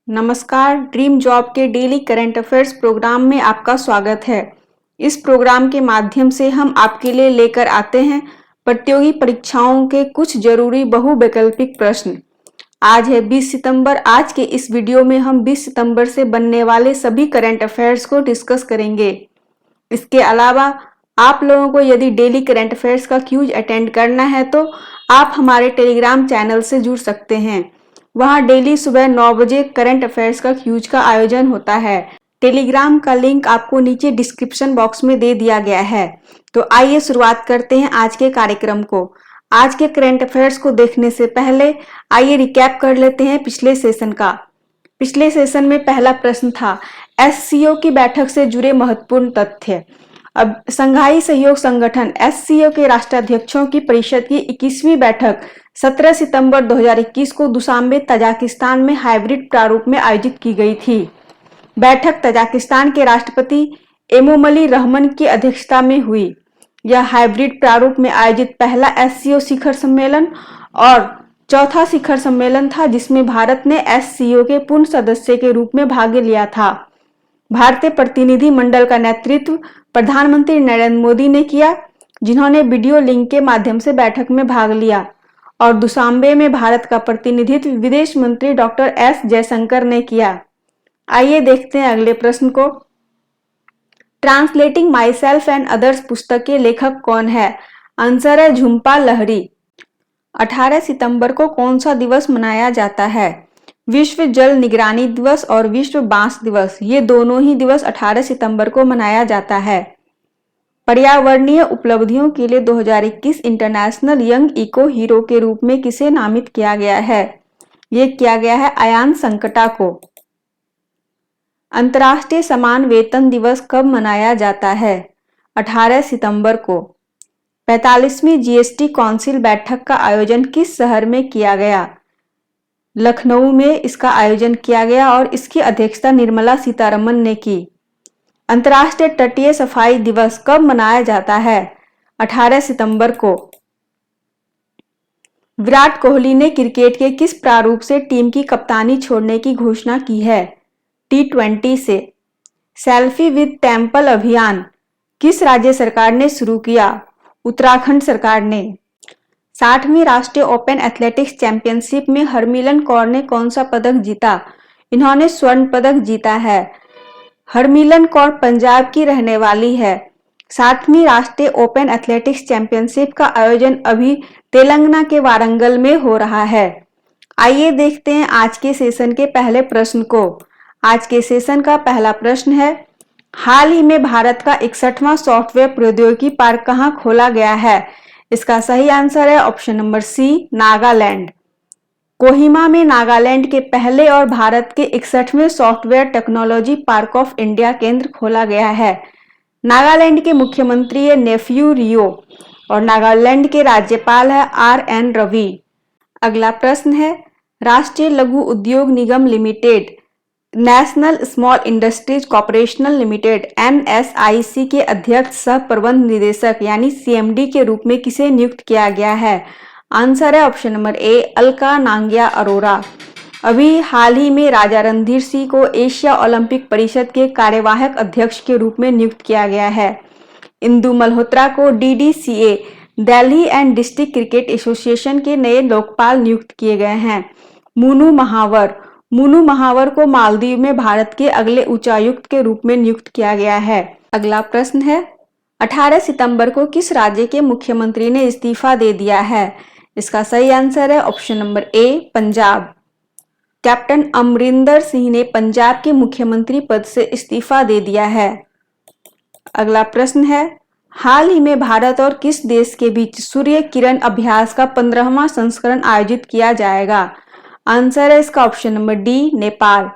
नमस्कार, dream job के daily current affairs programme में आपका स्वागत है। इस प्रोग्राम के माध्यम से हम आपके लिए लेकर आते हैं प्रतियोगी परीक्षाओं के कुछ जरूरी बहुवैकल्पिक प्रश्न। आज है 20 सितंबर। आज के इस वीडियो में हम 20 सितंबर से बनने वाले सभी करंट अफेयर्स को डिस्कस करेंगे। इसके अलावा आप लोगों को यदि डेली करंट अफेयर्स का क्यूज अटेंड करना है तो आप हमारे टेलीग्राम चैनल से जुड़ सकते हैं। वहां डेली सुबह 9 बजे करंट अफेयर्स का क्यूज का आयोजन होता है। टेलीग्राम का लिंक आपको नीचे डिस्क्रिप्शन बॉक्स में दे दिया गया है। तो आइए शुरुआत करते हैं आज के कार्यक्रम को। आज के करंट अफेयर्स को देखने से पहले आइए रिकैप कर लेते हैं पिछले सेशन का। पिछले सेशन में पहला प्रश्न था एससीओ की बैठक से जुड़े महत्वपूर्ण तथ्य। अब शंघाई सहयोग संगठन एससीओ के राष्ट्राध्यक्षों की परिषद की 21वीं बैठक 17 सितंबर 2021 को दुशांबे तजाकिस्तान में हाइब्रिड प्रारूप में आयोजित की गई थी। बैठक तजाकिस्तान के राष्ट्रपति एमोमली रहमान की अध्यक्षता में हुई। यह हाइब्रिड प्रारूप में आयोजित पहला एससीओ शिखर सम्मेलन और चौथा शिखर सम्मेलन था जिसमें भारत ने एससीओ के पूर्ण सदस्य के रूप में भाग लिया था। भारतीय प्रतिनिधि मंडल का नेतृत्व प्रधानमंत्री नरेंद्र मोदी ने किया, जिन्होंने वीडियो लिंक के माध्यम से बैठक में भाग लिया, और दुशांबे में भारत का प्रतिनिधित्व विदेश मंत्री डॉक्टर एस जयशंकर ने किया। आइए देखते हैं अगले प्रश्न को। Translating my self and others पुस्तक के लेखक कौन है? आंसर है झुंपा लाहिरी। 18 सितंबर को कौन सा दिवस मनाया जाता है? विश्व जल निगरानी दिवस और विश्व बांस दिवस, ये दोनों ही दिवस 18 सितंबर को मनाया जाता है। पर्यावरणीय उपलब्धियों के लिए 2021 इंटरनेशनल यंग इको हीरो के रूप में किसे नामित किया गया है? ये किया गया है अयान संकटा को। अंतर्राष्ट्रीय समान वेतन दिवस कब मनाया जाता है? 18 सितंबर को। 45वीं जीएसटी काउंसिल बैठक का आयोजन किस शहर में किया गया? लखनऊ में इसका आयोजन किया गया और इसकी अध्यक्षता निर्मला सीतारमण ने की। अंतर्राष्ट्रीय तटीय सफाई दिवस कब मनाया जाता है? 18 सितंबर को। विराट कोहली ने क्रिकेट के किस प्रारूप से टीम की कप्तानी छोड़ने की घोषणा की है? T20 से। सेल्फी विद टेंपल अभियान किस राज्य सरकार ने शुरू किया? उत्तराखंड सरकार ने। 60वीं राष्ट्रीय ओपन एथलेटिक्स चैंपियनशिप में हरमिलन कौर ने कौन सा पदक जीता? इन्होंने स्वर्ण पदक जीता है। हरमिलन कौर पंजाब की रहने वाली है। 60वीं राष्ट्रीय ओपन एथलेटिक्स चैंपियनशिप का आयोजन अभी तेलंगाना के वारंगल में हो रहा है। आइए देखते हैं आज के सेशन के पहले प्रश्न को। आज के सेशन का पहला प्रश्न है, हाल ही में भारत का 61वां सॉफ्टवेयर प्रौद्योगिकी पार्क कहां खोला गया है? इसका सही आंसर है option number C, Nagaland. Kohima में नागालैंड के पहले और भारत के 61वें software technology park of India केंद्र खोला गया है। नागालैंड के मुख्यमंत्री है नेफ्यू रियो और नागालैंड के राज्यपाल है RN रवि। अगला प्रश्न है, Rashtriya Laghu Udyog Nigam limited national small industries corporation limited NSIC के अध्यक्ष सह प्रबंध निदेशक यानी CMD के रूप में किसे नियुक्त किया गया है? आंसर है option number A, Alka Nangia Arora. अभी हाल ही में राजा रणधीर सिंह को एशिया ओलंपिक परिषद के कार्यवाहक अध्यक्ष के रूप में नियुक्त किया गया है। इंदु मल्होत्रा को DDCA Delhi and district cricket association के नए लोकपाल नियुक्त किए गए हैं। मुनू महावर को मालदीव में भारत के अगले उच्चायुक्त के रूप में नियुक्त किया गया है। अगला प्रश्न है, 18 सितंबर को किस राज्य के मुख्यमंत्री ने इस्तीफा दे दिया है? इसका सही आंसर है ऑप्शन नंबर ए, पंजाब। कैप्टन अमरिंदर सिंह ने पंजाब के मुख्यमंत्री पद से इस्तीफा दे दिया है। अगला प्रश्न है, हाल ही में भारत और किस देश के बीच सूर्य किरण अभ्यास का 15वां संस्करण आयोजित किया जाएगा? आंसर है इसका option number D, Nepal.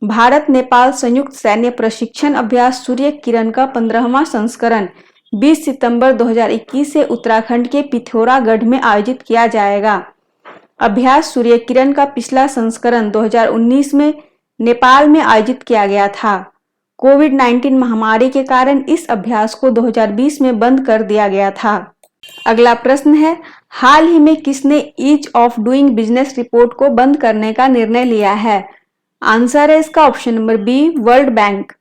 Bharat Nepal संयुक्त सैन्य प्रशिक्षण अभ्यास सूर्य किरण का 15वां संस्करण 20 सितंबर 2021 से उत्तराखंड के पिथौरागढ़ में आयोजित किया जाएगा। अभ्यास सूर्य किरण का पिछला संस्करण 2019 में नेपाल में आयोजित किया गया था। कोविड-19 महामारी के कारण इस अभ्यास को 2020 में बंद कर दिया गया था। अगला प्रश्न है, हाल ही में किसने ease of doing business report को बंद करने का निर्णय लिया है? आंसर है इसका option number B, world bank.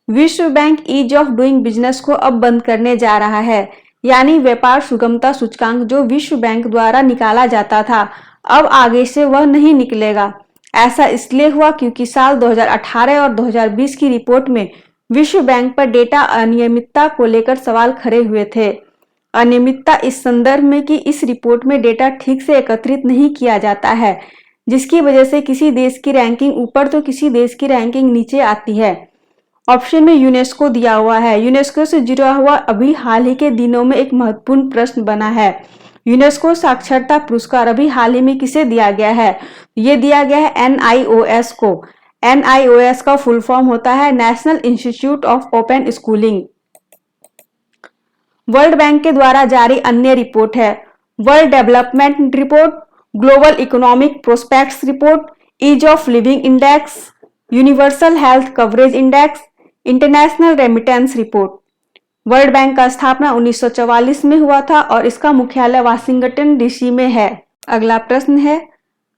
विश्व bank ease of doing business को अब बंद करने जा रहा है, यानी व्यापार सुगमता सूचकांक जो विश्व बैंक द्वारा निकाला जाता था, अब आगे से वह नहीं निकलेगा। ऐसा इसलिए हुआ क्योंकि साल 2018 और 2020 की रिपोर्ट में विश्व बैंक पर डेटा अनियमितता को लेकर सवाल खड़े हुए थे। अनियमितता इस संदर्भ में कि इस रिपोर्ट में डेटा ठीक से एकत्रित नहीं किया जाता है, जिसकी वजह से किसी देश की रैंकिंग ऊपर तो किसी देश की रैंकिंग नीचे आती है। ऑप्शन में यूनेस्को दिया हुआ है। यूनेस्को से जुड़ा हुआ अभी हाल ही के दिनों में एक महत्वपूर्ण प्रश्न बना है। यूनेस्को साक्षरता पुरस्कार अभी हाल ही में किसे दिया गया है? ये दिया गया है NIOS को। NIOS का फुल फॉर्म होता है national institute of open schooling. World Bank के द्वारा जारी अन्य रिपोर्ट है world development report, global economic prospects report, ease of living index, universal health coverage index, international remittance report. World Bank का स्थापना 1944 में हुआ था और इसका मुख्यालय वाशिंगटन DC में है। अगला प्रश्न है,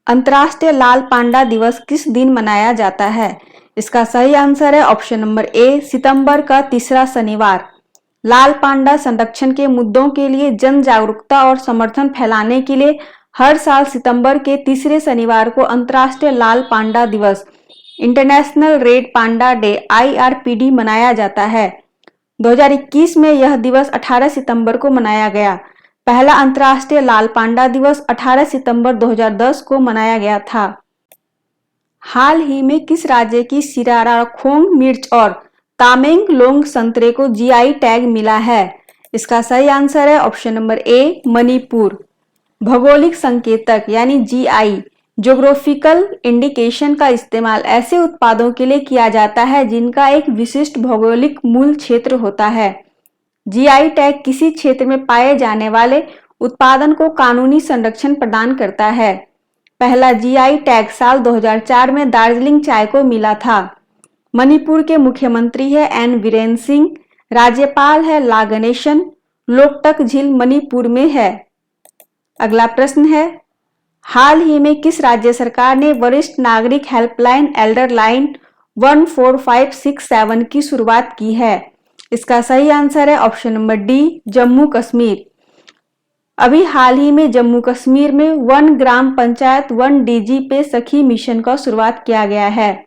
अंतर्राष्ट्रीय लाल पांडा दिवस किस दिन मनाया जाता है? इसका सही आंसर है ऑप्शन नंबर ए, सितंबर का तीसरा शनिवार। लाल पांडा संरक्षण के मुद्दों के लिए जन जागरूकता और समर्थन फैलाने के लिए हर साल सितंबर के तीसरे शनिवार को अंतर्राष्ट्रीय लाल पांडा दिवस, international red panda day IRPD मनाया जाता है। 2021 में यह दिवस 18 सितंबर को मनाया गया। पहला अंतर्राष्ट्रीय लाल पांडा दिवस 18 सितंबर 2010 को मनाया गया था। हाल ही में किस राज्य की सिराराखोंग मिर्च और तामेंगलोंग संतरे को GI टैग मिला है? इसका सही आंसर है ऑप्शन नंबर ए, मणिपुर। भौगोलिक संकेतक यानी GI ज्योग्राफिकल इंडिकेशन का इस्तेमाल ऐसे उत्पादों के लिए किया जाता है जिनका एक विशिष्ट भौगोलिक मूल क्षेत्र होता है। GI टैग किसी क्षेत्र में पाए जाने वाले उत्पादन को कानूनी संरक्षण प्रदान करता है। पहला GI टैग साल 2004 में दार्जिलिंग चाय को मिला था। मणिपुर के मुख्यमंत्री है N बीरेन सिंह, राज्यपाल है ला गणेशन, लोकटक झील मणिपुर में है। अगला प्रश्न है, हाल ही में किस राज्य सरकार ने वरिष्ठ नागरिक हेल्पलाइन एल्डर लाइन 14567 की शुरुआत की है? इसका सही आंसर है option number D, Jammu Kashmir. अभी हाल ही में जम्मू कश्मीर में 1 ग्राम पंचायत 1 DG पे सखी मिशन का शुरुआत किया गया है।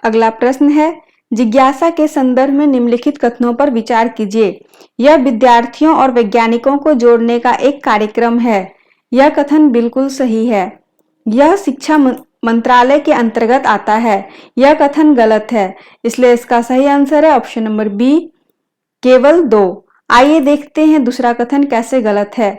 अगला प्रश्न है, जिज्ञासा के संदर्भ में निम्नलिखित कथनों पर विचार कीजिए। यह विद्यार्थियों और वैज्ञानिकों को जोड़ने का एक कार्यक्रम है। यह कथन बिल्कुल सही है। यह शिक्षा मंत्रालय के अंतर्गत आता है। यह कथन गलत है, इसलिए इसका सही आंसर है ऑप्शन नंबर बी, केवल 2। आइए देखते हैं दूसरा कथन कैसे गलत है।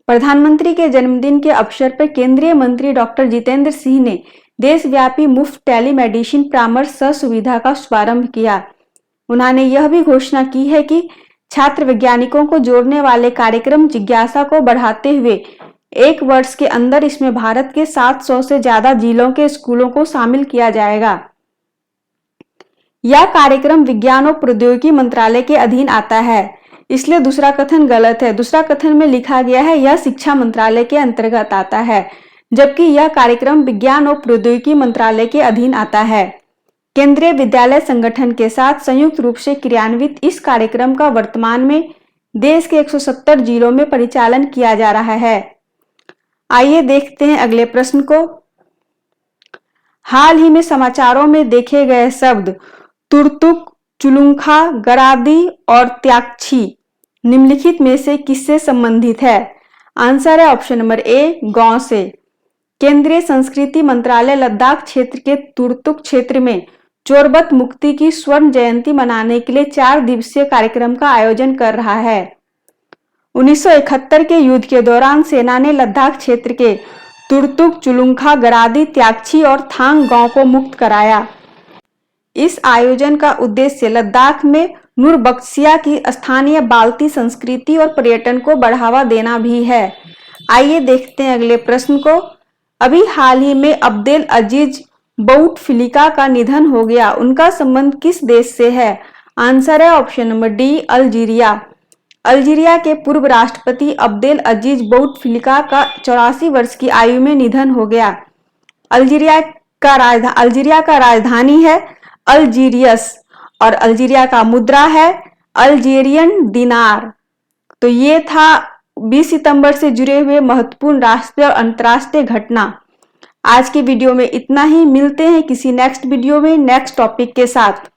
प्रधानमंत्री के जन्मदिन के अवसर पर केंद्रीय मंत्री डॉक्टर जितेंद्र सिंह ने देशव्यापी मुफ्त टेलीमेडिसिन परामर्श सह सुविधा का शुभारंभ किया। उन्होंने यह भी घोषणा की है कि छात्र वैज्ञानिकों को जोड़ने वाले कार्यक्रम जिज्ञासा को बढ़ाते हुए 1 वर्ष के अंदर इसमें भारत के 700 से ज्यादा जिलों के स्कूलों को शामिल किया जाएगा। यह कार्यक्रम विज्ञान और प्रौद्योगिकी मंत्रालय के अधीन आता है, इसलिए दूसरा कथन गलत है। दूसरा कथन में लिखा गया है यह शिक्षा मंत्रालय के अंतर्गत आता है, जबकि यह कार्यक्रम विज्ञान और प्रौद्योगिकी मंत्रालय के अधीन आता है। केंद्रीय विद्यालय संगठन के साथ संयुक्त रूप से क्रियान्वित इस कार्यक्रम का वर्तमान में देश के 170 जिलों में परिचालन किया जा रहा है। आइए देखते हैं अगले प्रश्न को। हाल ही में समाचारों में देखे गए शब्द तुर्तुक, चुलुंखा, गरादी और त्यागछी निम्नलिखित में से किससे संबंधित है? आंसर है ऑप्शन नंबर ए, गांव से। केंद्रीय संस्कृति मंत्रालय लद्दाख क्षेत्र के तुर्तुक क्षेत्र में चोरबत मुक्ति की स्वर्ण जयंती मनाने के लिए 4 दिवसीय कार्यक्रम का आयोजन कर रहा है। 1971 के युद्ध के दौरान सेना ने लद्दाख क्षेत्र के तुर्तुक, चुलुंखा, गरादी, त्यागछी और थांग गांव को मुक्त कराया। इस आयोजन का उद्देश्य लद्दाख में नूरबख्शिया की स्थानीय बाल्टी संस्कृति और पर्यटन को बढ़ावा देना भी है। आइए देखते हैं अगले प्रश्न को। अभी हाल ही में अब्देल अजीज बोउटफ्लिका का निधन हो गया। उनका संबंध किस देश से है? आंसर है option number D, Algeria. Algeria के पूर्व राष्ट्रपति अब्देल अजीज बोउटफ्लिका का 84 वर्ष की आयु में निधन हो गया। अल्जीरिया अल्जीरिया का राजधानी है अल्जीरियस और अल्जीरिया का मुद्रा है अल्जीरियन दिनार। तो ये था 20 सितंबर से जुड़े हुए महत्वपूर्ण राष्ट्रीय और अंतर्राष्ट्रीय घटना। आज की वीडियो में इतना ही। मिलते हैं किसी नेक्स्ट वीडियो में नेक्स्ट टॉपिक के साथ।